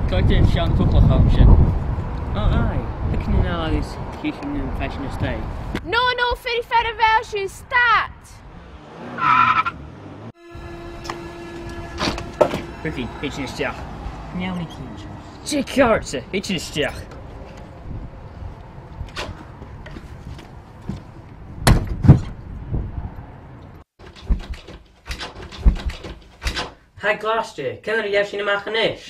Goedyn Sian Cwpl Hawmsyn. O, ai. Hwcyn ni'n alagos cysyn yn fashion ystau. No, ffyr i ffer y fel sy'n stat! Hwcyn, hwcyn ystach. Iawn i cyn. Jake Carter, hwcyn ystach. Hai Glasgow, cyn yr iaf sy'n ymach yn ish?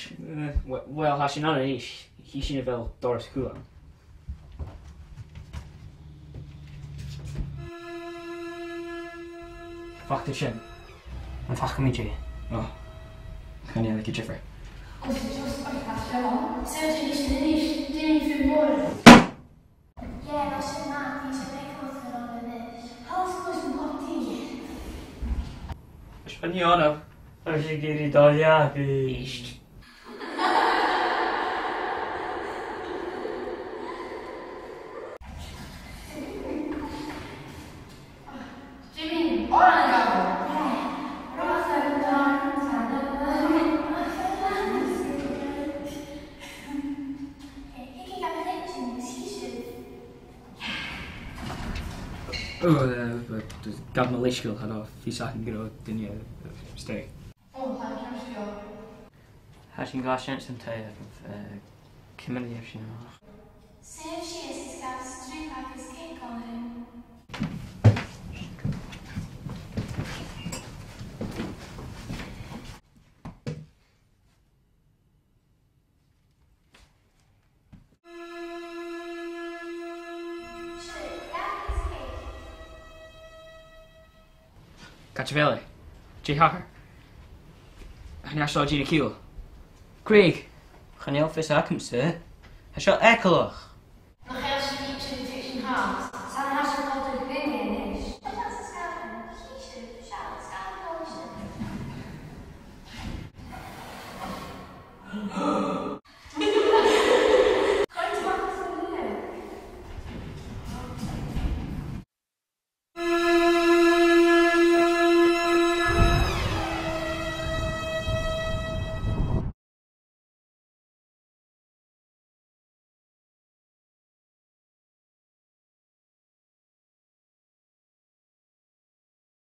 Wel, ha sy'n anna ish. Hi sy'n fel Doris Cwlan. Fach dy sy'n? Yn fach gymryd ti? O, chan i alec i Jeffrey. Os ydych chi'n allan, sef ydych chi'n ish, dim i ffyr môr. Ie, na sy'n na, di sy'n ei cwrdd yn o'n ymwneud. Halas gwrs yn bod ti. Espaniola. Oes i gyd i doliad i... Isht. Jimmy, oran yn gael. Ie, roedd yn dan, Gaf na leisgol had o fi sac'n gyda dynia steg. O, ha'n camsio. Ha sy'n glas sians yn tai cymryd iaf sy'n ymach. Sef si ys gaf strip ac ys cake on hyn. Cacciavelli. Jay Hacker. Hynny aslo Gina Kewl. Craig. Chan i office ac ymse. Ha sio ecolwch.